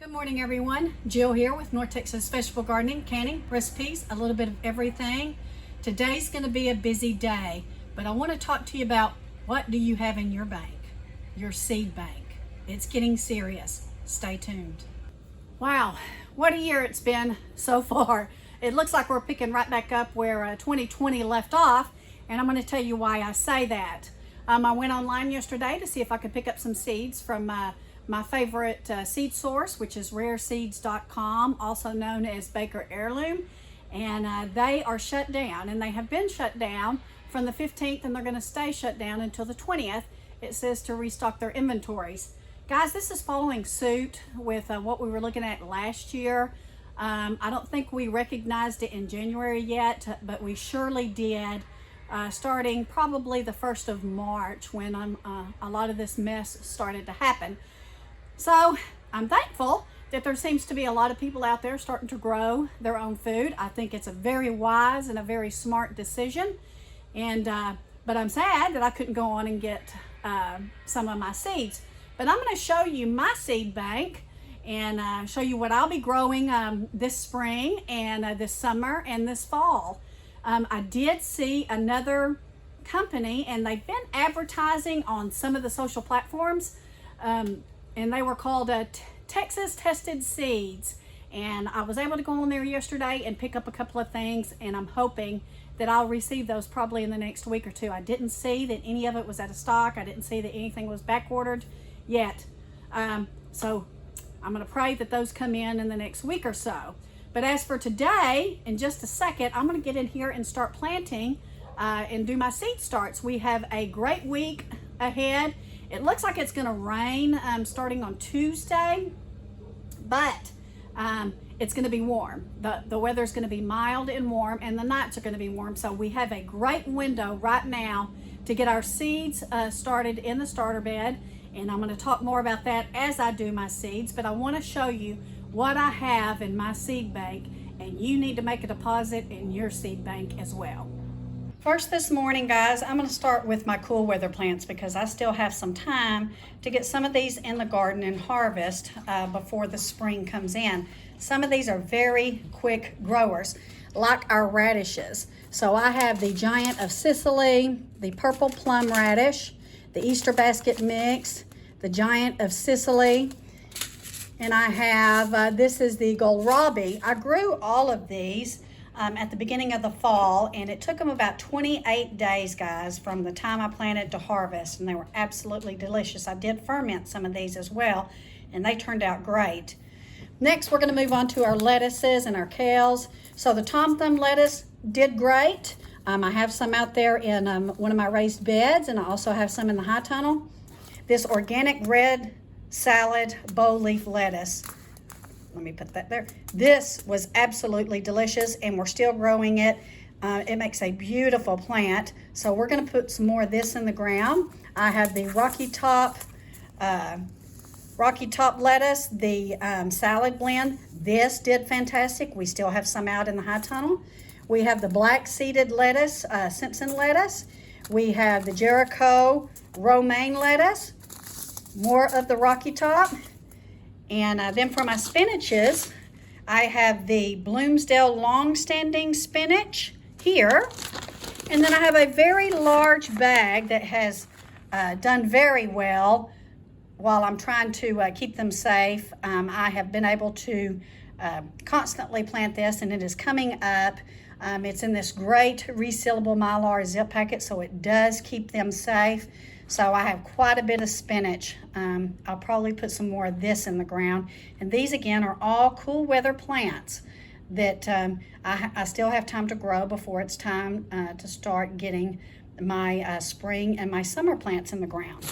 Good morning, everyone. Jill here with North Texas Vegetable Gardening, canning, recipes, a little bit of everything. Today's going to be a busy day, but I want to talk to you about what do you have in your bank, your seed bank. It's getting serious. Stay tuned. Wow, what a year it's been so far. It looks like we're picking right back up where 2020 left off, and I'm going to tell you why I say that. I went online yesterday to see if I could pick up some seeds from my favorite seed source, which is rareseeds.com, also known as Baker Heirloom, and they are shut down, and they have been shut down from the 15th, and they're going to stay shut down until the 20th. It says to restock their inventories. Guys, this is following suit with what we were looking at last year. I don't think we recognized it in January yet, but we surely did starting probably the 1st of March when a lot of this mess started to happen. So I'm thankful that there seems to be a lot of people out there starting to grow their own food. I think it's a very wise and a very smart decision. And but I'm sad that I couldn't go on and get some of my seeds. But I'm going to show you my seed bank and show you what I'll be growing this spring and this summer and this fall. I did see another company, and they've been advertising on some of the social platforms. And they were called Texas Tested Seeds. And I was able to go on there yesterday and pick up a couple of things, and I'm hoping that I'll receive those probably in the next week or two. I didn't see that any of it was out of stock. I didn't see that anything was back ordered yet. So I'm gonna pray that those come in the next week or so. But as for today, in just a second, I'm gonna get in here and start planting and do my seed starts. We have a great week ahead. It looks like it's going to rain starting on Tuesday, but it's going to be warm. The weather's going to be mild and warm, and the nights are going to be warm. So we have a great window right now to get our seeds started in the starter bed, and I'm going to talk more about that as I do my seeds. But I want to show you what I have in my seed bank, and you need to make a deposit in your seed bank as well. First this morning, guys, I'm going to start with my cool weather plants because I still have some time to get some of these in the garden and harvest before the spring comes in. Some of these are very quick growers, like our radishes. So I have the Giant of Sicily, the purple plum radish, the Easter basket mix, the Giant of Sicily, and I have, this is the kohlrabi. I grew all of these at the beginning of the fall, and it took them about 28 days, guys, from the time I planted to harvest, and they were absolutely delicious. I did ferment some of these as well, and they turned out great. Next, we're going to move on to our lettuces and our kales. So the Tom Thumb lettuce did great. I have some out there in one of my raised beds, and I also have some in the high tunnel. This organic red salad bow leaf lettuce, let me put that there. This was absolutely delicious, and we're still growing it. It makes a beautiful plant. So we're going to put some more of this in the ground. I have the Rocky Top lettuce, the salad blend. This did fantastic. We still have some out in the high tunnel. We have the black seeded lettuce, Simpson lettuce. We have the Jericho romaine lettuce. More of the Rocky Top. And then for my spinaches, I have the Bloomsdale long-standing spinach here. And then I have a very large bag that has done very well while I'm trying to keep them safe. I have been able to constantly plant this, and it is coming up. It's in this great resealable Mylar zip packet, so it does keep them safe. So I have quite a bit of spinach. I'll probably put some more of this in the ground. And these, again, are all cool weather plants that I still have time to grow before it's time to start getting my spring and my summer plants in the ground.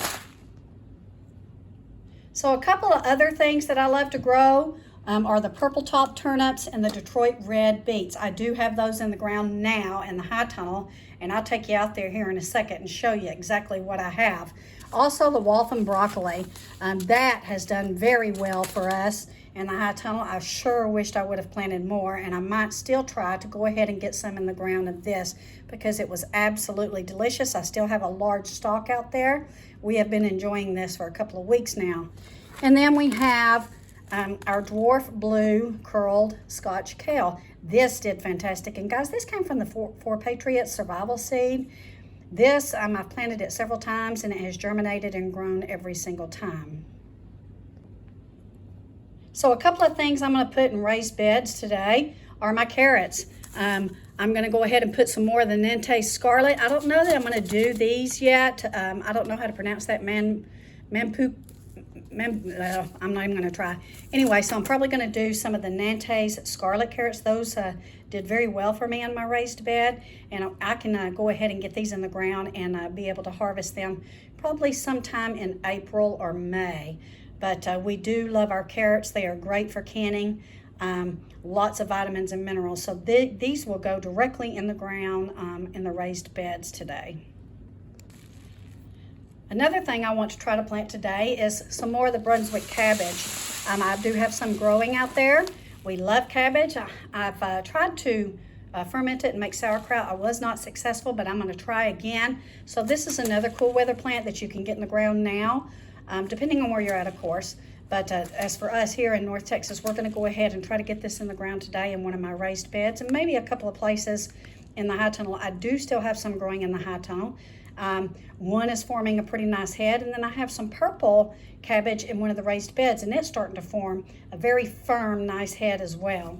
So a couple of other things that I love to grow are the purple top turnips and the Detroit red beets. I do have those in the ground now in the high tunnel, and I'll take you out there here in a second and show you exactly what I have. Also the Waltham broccoli, that has done very well for us in the high tunnel. I sure wished I would have planted more, and I might still try to go ahead and get some in the ground of this because it was absolutely delicious. I still have a large stalk out there. We have been enjoying this for a couple of weeks now. And then we have our dwarf blue curled Scotch kale. This did fantastic. And guys, this came from the Four Patriots survival seed. This, I've planted it several times and it has germinated and grown every single time. So a couple of things I'm going to put in raised beds today are my carrots. I'm going to go ahead and put some more of the Nantes Scarlet. I don't know that I'm going to do these yet. I don't know how to pronounce that I'm not even going to try. Anyway, so I'm probably going to do some of the Nantes Scarlet carrots. Those did very well for me on my raised bed. And I can go ahead and get these in the ground and be able to harvest them probably sometime in April or May. But we do love our carrots. They are great for canning. Lots of vitamins and minerals. So these will go directly in the ground in the raised beds today. Another thing I want to try to plant today is some more of the Brunswick cabbage. I do have some growing out there. We love cabbage. I've tried to ferment it and make sauerkraut. I was not successful, but I'm going to try again. So this is another cool weather plant that you can get in the ground now, depending on where you're at, of course. But as for us here in North Texas, we're going to go ahead and try to get this in the ground today in one of my raised beds and maybe a couple of places in the high tunnel. I do still have some growing in the high tunnel. One is forming a pretty nice head, and then I have some purple cabbage in one of the raised beds, and it's starting to form a very firm, nice head as well.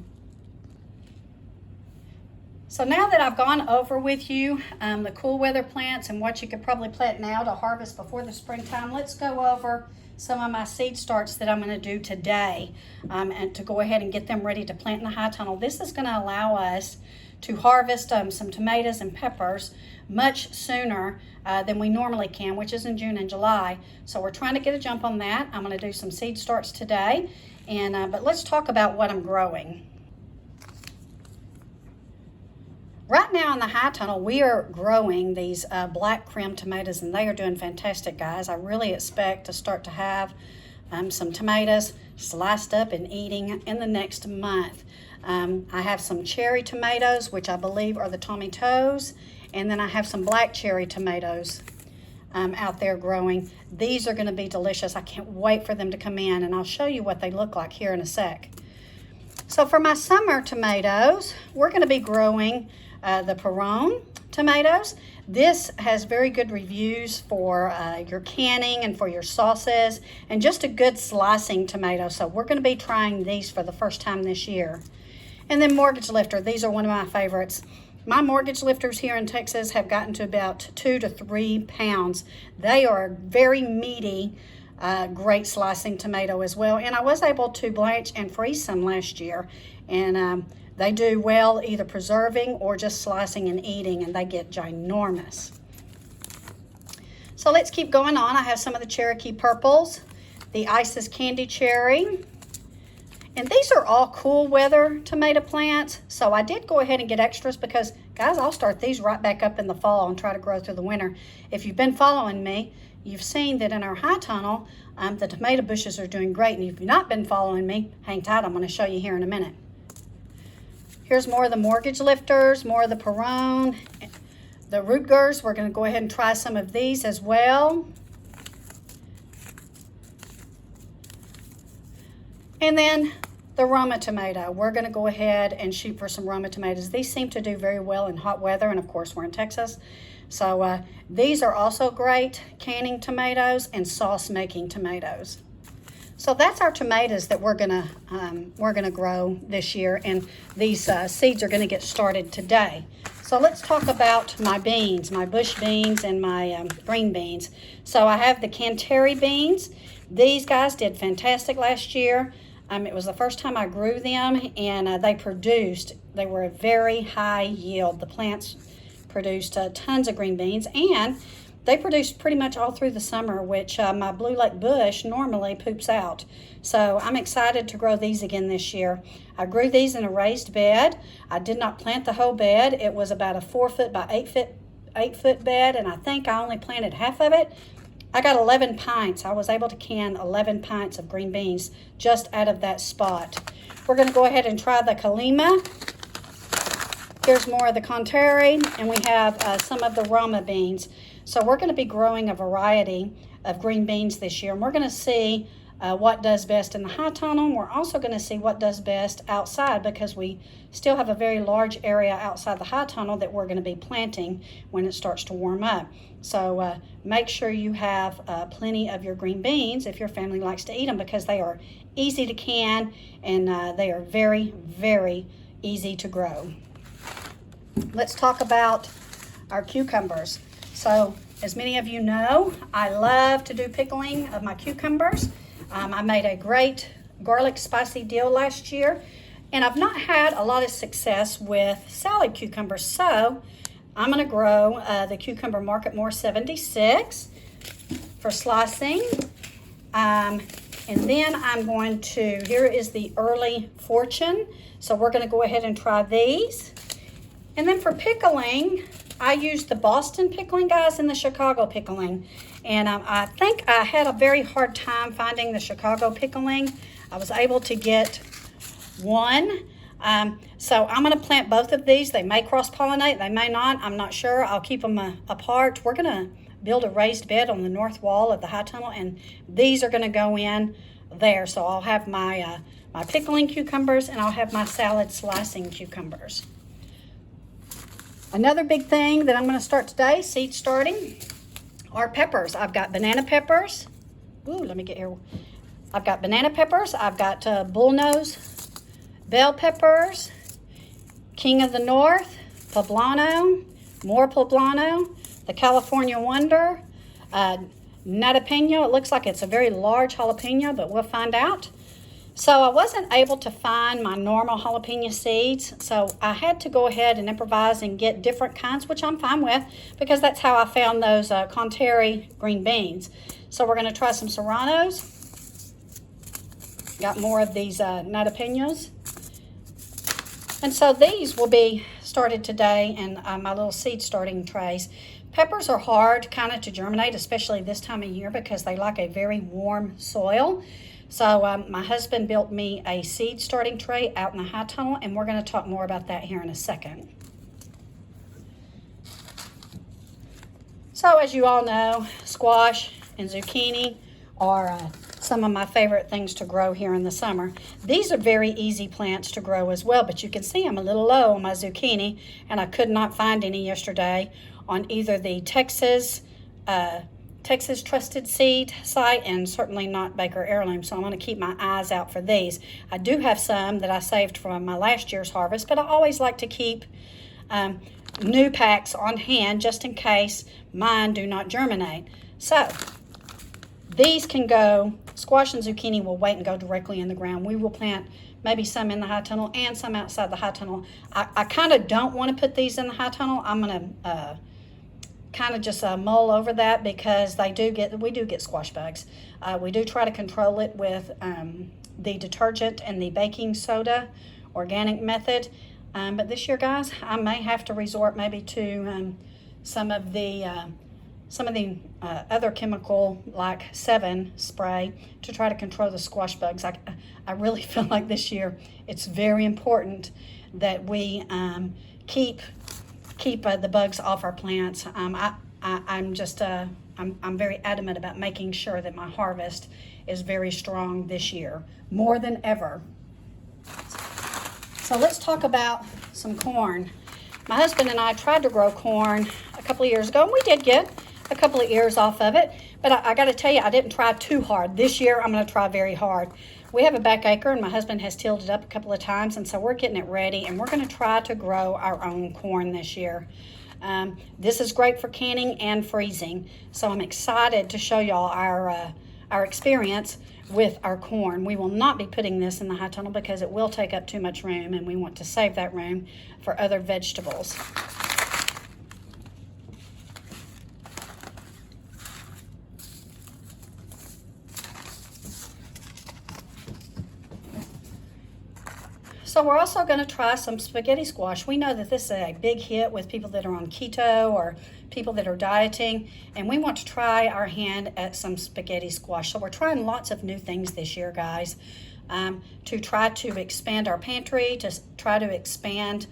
So now that I've gone over with you the cool weather plants and what you could probably plant now to harvest before the springtime, let's go over some of my seed starts that I'm going to do today and to go ahead and get them ready to plant in the high tunnel. This is going to allow us to harvest some tomatoes and peppers much sooner than we normally can, which is in June and July. So we're trying to get a jump on that. I'm going to do some seed starts today, and but let's talk about what I'm growing. Right now in the high tunnel, we are growing these black creme tomatoes, and they are doing fantastic, guys. I really expect to start to have some tomatoes sliced up and eating in the next month. I have some cherry tomatoes, which I believe are the Tommy Toes, and then I have some black cherry tomatoes out there growing. These are going to be delicious. I can't wait for them to come in, and I'll show you what they look like here in a sec. So for my summer tomatoes, we're going to be growing the Perron tomatoes. This has very good reviews for your canning and for your sauces, and just a good slicing tomato. So we're going to be trying these for the first time this year. And then mortgage lifter. These are one of my favorites. My mortgage lifters here in Texas have gotten to about 2 to 3 pounds. They are very meaty, great slicing tomato as well. And I was able to blanch and freeze some last year. And they do well either preserving or just slicing and eating, and they get ginormous. So let's keep going on. I have some of the Cherokee purples, the Isis candy cherry, and these are all cool weather tomato plants. So I did go ahead and get extras because, guys, I'll start these right back up in the fall and try to grow through the winter. If you've been following me, you've seen that in our high tunnel, the tomato bushes are doing great. And if you've not been following me, hang tight. I'm going to show you here in a minute. Here's more of the mortgage lifters, more of the Perron, the Rutgers. We're going to go ahead and try some of these as well. And then the Roma tomato. We're going to go ahead and shoot for some Roma tomatoes. These seem to do very well in hot weather, and of course we're in Texas. So these are also great canning tomatoes and sauce making tomatoes. So that's our tomatoes that we're gonna grow this year, and these seeds are gonna get started today. So let's talk about my beans, my bush beans and my green beans. So I have the Canteri beans. These guys did fantastic last year. It was the first time I grew them, and they were a very high yield. The plants produced tons of green beans, and they produced pretty much all through the summer, which my Blue Lake bush normally poops out. So I'm excited to grow these again this year. I grew these in a raised bed. I did not plant the whole bed. It was about a 4 foot by 8 foot bed, and I think I only planted half of it. I got 11 pints. I was able to can 11 pints of green beans just out of that spot. We're going to go ahead and try the Kalima. Here's more of the Canteri, and we have some of the Roma beans. So we're going to be growing a variety of green beans this year, and we're going to see what does best in the high tunnel. We're also going to see what does best outside, because we still have a very large area outside the high tunnel that we're going to be planting when it starts to warm up. So make sure you have plenty of your green beans if your family likes to eat them, because they are easy to can and they are very, very easy to grow. Let's talk about our cucumbers. So as many of you know, I love to do pickling of my cucumbers. I made a great garlic spicy dill last year, and I've not had a lot of success with salad cucumbers, so I'm going to grow the cucumber Market More 76 for slicing. And then I'm going to, here is the Early Fortune. So we're going to go ahead and try these. And then for pickling, I used the Boston pickling, guys, and the Chicago pickling. And I think I had a very hard time finding the Chicago pickling. I was able to get one. So I'm going to plant both of these. They may cross-pollinate, they may not. I'm not sure. I'll keep them apart. We're going to build a raised bed on the north wall of the high tunnel, and these are going to go in there. So I'll have my my pickling cucumbers, and I'll have my salad slicing cucumbers. Another big thing that I'm going to start today, seed starting, are peppers. I've got banana peppers. Ooh, let me get here. I've got banana peppers. I've got bullnose, bell peppers, King of the North, poblano, more poblano, the California Wonder, jalapeno. It looks like it's a very large jalapeno, but we'll find out. So I wasn't able to find my normal jalapeno seeds, so I had to go ahead and improvise and get different kinds, which I'm fine with, because that's how I found those Conteri green beans. So we're going to try some serranos. Got more of these jalapenos. And so these will be started today in my little seed starting trays. Peppers are hard kind of to germinate, especially this time of year, because they like a very warm soil. So my husband built me a seed starting tray out in the high tunnel, and we're going to talk more about that here in a second. So as you all know, squash and zucchini are some of my favorite things to grow here in the summer. These are very easy plants to grow as well, but you can see I'm a little low on my zucchini, and I could not find any yesterday on either the Texas Trusted Seed site, and certainly not Baker Heirloom, so I'm going to keep my eyes out for these. I do have some that I saved from my last year's harvest, but I always like to keep new packs on hand just in case mine do not germinate. So these can go, squash and zucchini will wait and go directly in the ground. We will plant maybe some in the high tunnel and some outside the high tunnel. I kind of don't want to put these in the high tunnel. I'm going to kind of just mull over that, because we do get squash bugs. We do try to control it with the detergent and the baking soda organic method. But this year, guys, I may have to resort maybe to some of the other chemical like 7 spray to try to control the squash bugs. I really feel like this year it's very important that we keep the bugs off our plants. I'm very adamant about making sure that my harvest is very strong this year, more than ever. So let's talk about some corn. My husband and I tried to grow corn a couple of years ago, and we did get a couple of ears off of it, but I got to tell you, I didn't try too hard. This year I'm going to try very hard. We have a back acre, and my husband has tilled it up a couple of times, and so we're getting it ready, and we're going to try to grow our own corn this year. This is great for canning and freezing, so I'm excited to show y'all our experience with our corn. We will not be putting this in the high tunnel because it will take up too much room, and we want to save that room for other vegetables. So we're also going to try some spaghetti squash. We know that this is a big hit with people that are on keto or people that are dieting, and we want to try our hand at some spaghetti squash. So we're trying lots of new things this year, guys, to try to expand our pantry, to try to expand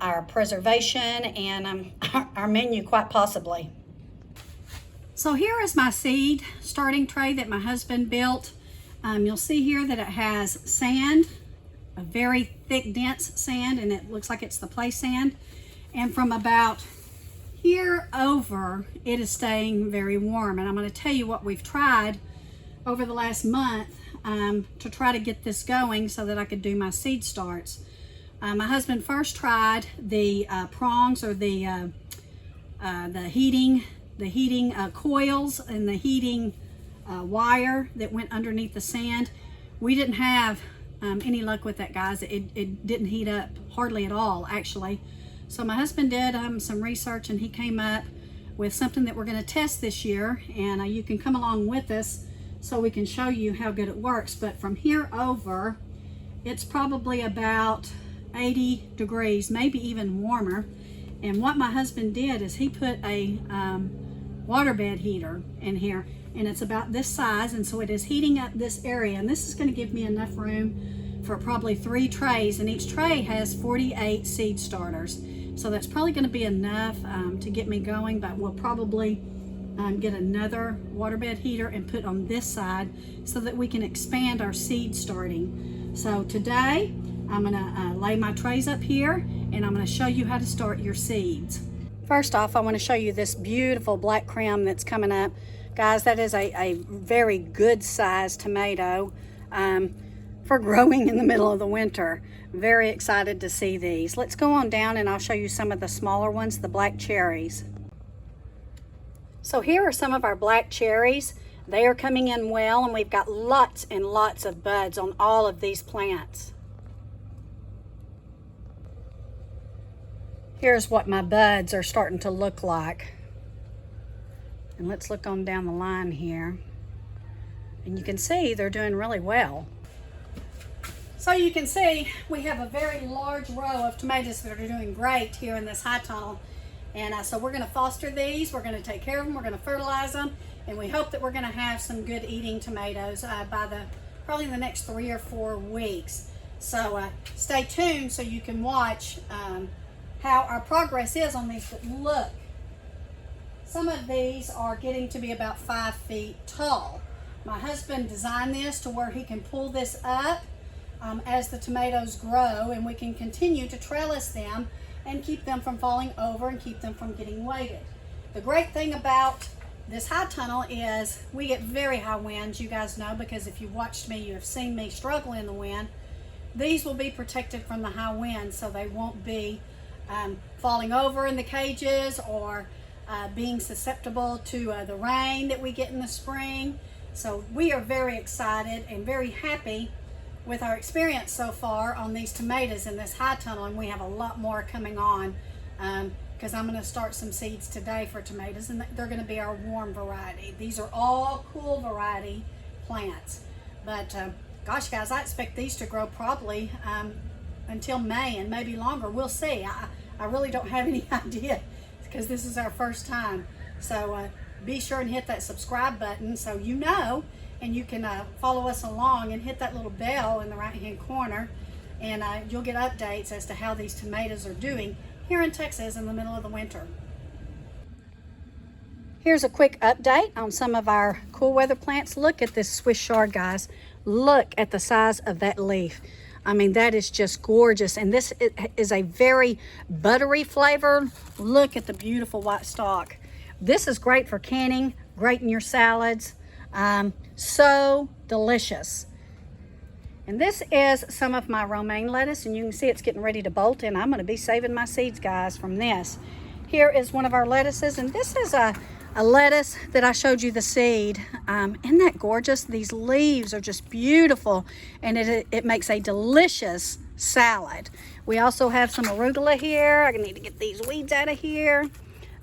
our preservation and our menu quite possibly. So here is my seed starting tray that my husband built. You'll see here that it has sand, a very thick, dense sand, and it looks like it's the play sand. And from about here over, it is staying very warm. And I'm going to tell you what we've tried over the last month to try to get this going so that I could do my seed starts. My husband first tried the prongs, or the heating coils and the heating wire that went underneath the sand. We didn't have any luck with that, guys. It didn't heat up hardly at all, actually. So my husband did some research, and he came up with something that we're going to test this year, and you can come along with us so we can show you how good it works. But from here over, it's probably about 80 degrees, maybe even warmer. And what my husband did is he put a waterbed heater in here, and it's about this size, and so it is heating up this area, and this is going to give me enough room for probably 3 trays, and each tray has 48 seed starters. So that's probably going to be enough to get me going, but we'll probably get another waterbed heater and put on this side so that we can expand our seed starting. So today I'm going to lay my trays up here, and I'm going to show you how to start your seeds. First off, I want to show you this beautiful black creme that's coming up. Guys, that is a very good sized tomato for growing in the middle of the winter. Very excited to see these. Let's go on down and I'll show you some of the smaller ones, the black cherries. So here are some of our black cherries. They are coming in well, and we've got lots and lots of buds on all of these plants. Here's what my buds are starting to look like. And let's look on down the line here. And you can see they're doing really well. So you can see we have a very large row of tomatoes that are doing great here in this high tunnel. And so we're going to foster these, we're going to take care of them, we're going to fertilize them, and we hope that we're going to have some good eating tomatoes by probably the next 3 or 4 weeks. So stay tuned so you can watch how our progress is on these. But look, some of these are getting to be about 5 feet tall. My husband designed this to where he can pull this up as the tomatoes grow, and we can continue to trellis them and keep them from falling over and keep them from getting weighted. The great thing about this high tunnel is we get very high winds, you guys know, because if you've watched me, you have seen me struggle in the wind. These will be protected from the high winds, so they won't be falling over in the cages or being susceptible to the rain that we get in the spring. So we are very excited and very happy with our experience so far on these tomatoes in this high tunnel, and we have a lot more coming on because I'm going to start some seeds today for tomatoes, and they're going to be our warm variety. These are all cool variety plants, but gosh guys, I expect these to grow probably until May and maybe longer. We'll see. I really don't have any idea because this is our first time. So be sure and hit that subscribe button so you know, and you can follow us along, and hit that little bell in the right hand corner, and you'll get updates as to how these tomatoes are doing here in Texas in the middle of the winter. Here's a quick update on some of our cool weather plants. Look at this Swiss chard, guys. Look at the size of that leaf. I mean, that is just gorgeous, and this is a very buttery flavor. Look at the beautiful white stalk. This is great for canning, great in your salads. So delicious. And this is some of my romaine lettuce, and you can see it's getting ready to bolt, and I'm going to be saving my seeds, guys, from this. Here is one of our lettuces, and this is a lettuce that I showed you the seed. Isn't that gorgeous? These leaves are just beautiful, and it makes a delicious salad. We also have some arugula here. I need to get these weeds out of here,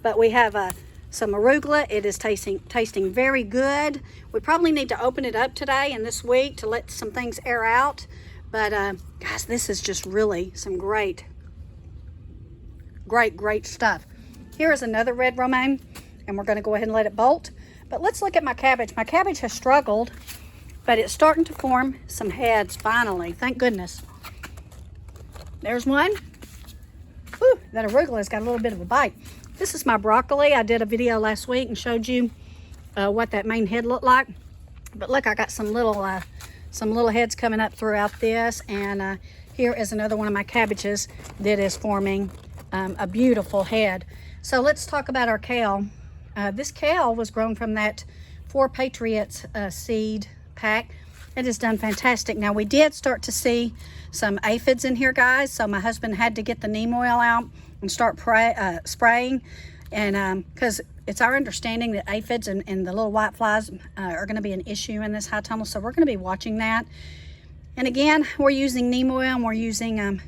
but we have some arugula. It is tasting very good. We probably need to open it up today and this week to let some things air out. But guys, this is just really some great stuff. Here is another red romaine, and we're going to go ahead and let it bolt. But let's look at my cabbage. My cabbage has struggled, but it's starting to form some heads finally. Thank goodness. There's one. Whew, that arugula's got a little bit of a bite. This is my broccoli. I did a video last week and showed you what that main head looked like. But look, I got some little some little heads coming up throughout this, and here is another one of my cabbages that is forming a beautiful head. So let's talk about our kale. This kale was grown from that 4 Patriots seed pack. It has done fantastic. Now, we did start to see some aphids in here, guys, so my husband had to get the neem oil out and start spraying, and because it's our understanding that aphids and the little white flies are going to be an issue in this high tunnel, so we're going to be watching that. And again, we're using neem oil, and we're using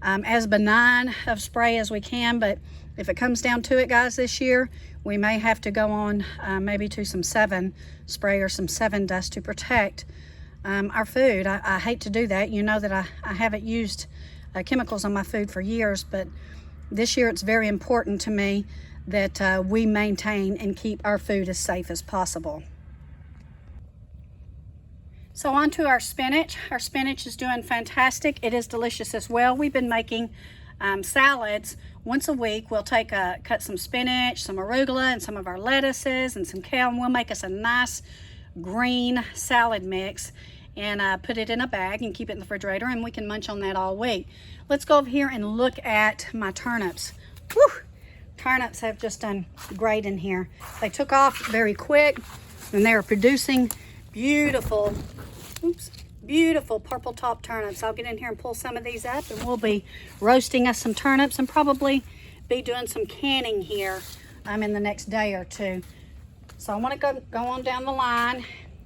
as benign of spray as we can, but if it comes down to it, guys, this year, we may have to go on maybe to some 7 spray or some 7 dust to protect our food. I hate to do that. You know that I haven't used chemicals on my food for years, but this year it's very important to me that we maintain and keep our food as safe as possible. So on to our spinach. Our spinach is doing fantastic. It is delicious as well. We've been making salads once a week. We'll cut some spinach, some arugula, and some of our lettuces and some kale, and we'll make us a nice green salad mix and put it in a bag and keep it in the refrigerator, and we can munch on that all week. Let's go over here and look at my turnips. Whew! Turnips have just done great in here. They took off very quick, and they are producing beautiful, beautiful purple top turnips. I'll get in here and pull some of these up, and we'll be roasting us some turnips and probably be doing some canning here in the next day or two. So I want to go on down the line.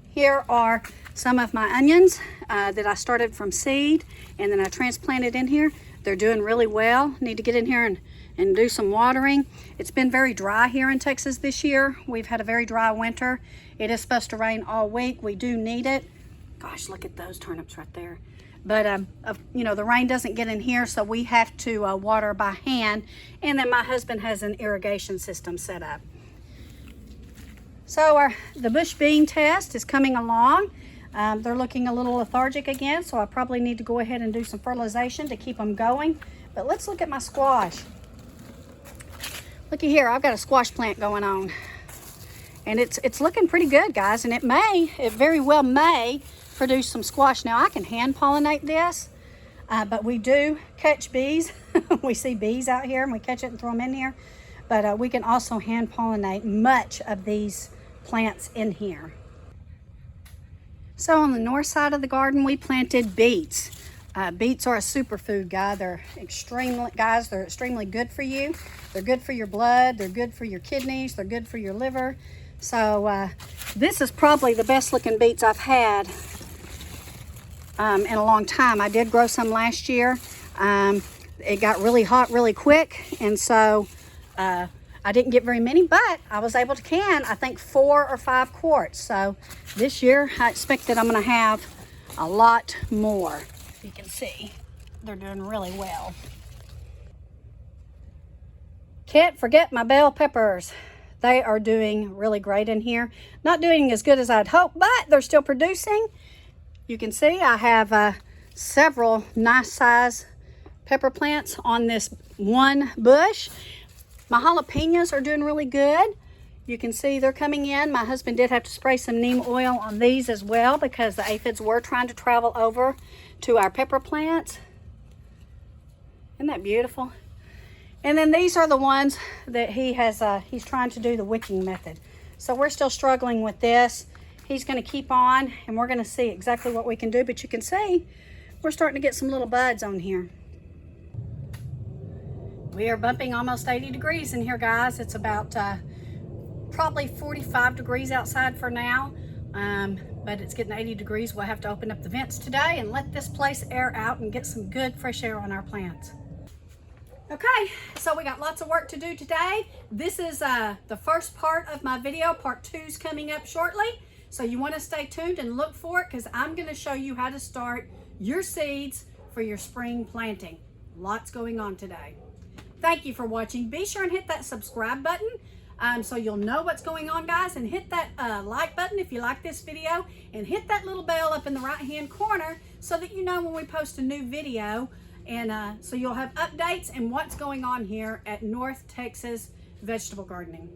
Here are some of my onions that I started from seed, and then I transplanted in here. They're doing really well. Need to get in here and do some watering. It's been very dry here in Texas this year. We've had a very dry winter. It is supposed to rain all week. We do need it. Gosh, look at those turnips right there. But you know, the rain doesn't get in here, so we have to water by hand, and then my husband has an irrigation system set up. So the bush bean test is coming along. They're looking a little lethargic again, so I probably need to go ahead and do some fertilization to keep them going. But let's look at my squash. Looky here, I've got a squash plant going on, and it's looking pretty good, guys, and it very well may produce some squash. Now, I can hand pollinate this, but we do catch bees. We see bees out here, and we catch it and throw them in here, but we can also hand pollinate much of these plants in here. So on the north side of the garden, we planted beets. Beets are a superfood, guys. They're extremely good for you. They're good for your blood. They're good for your kidneys. They're good for your liver. So this is probably the best looking beets I've had in a long time. I did grow some last year. It got really hot really quick, and so I didn't get very many, but I was able to can, I think, 4 or 5 quarts. So this year, I expect that I'm going to have a lot more. You can see they're doing really well. Can't forget my bell peppers. They are doing really great in here. Not doing as good as I'd hoped, but they're still producing. You can see I have several nice size pepper plants on this one bush. My jalapenos are doing really good. You can see they're coming in. My husband did have to spray some neem oil on these as well because the aphids were trying to travel over to our pepper plants. Isn't that beautiful? And then these are the ones that he's trying to do the wicking method. So we're still struggling with this. He's going to keep on, and we're going to see exactly what we can do. But you can see we're starting to get some little buds on here. We are bumping almost 80 degrees in here, guys. It's about probably 45 degrees outside for now, but it's getting 80 degrees. We'll have to open up the vents today and let this place air out and get some good fresh air on our plants. Okay, so we got lots of work to do today. This is the first part of my video. Part 2 is coming up shortly, so you want to stay tuned and look for it, because I'm going to show you how to start your seeds for your spring planting. Lots going on today. Thank you for watching. Be sure and hit that subscribe button so you'll know what's going on, guys, and hit that like button if you like this video, and hit that little bell up in the right hand corner so that you know when we post a new video, and so you'll have updates and what's going on here at North Texas Vegetable Gardening.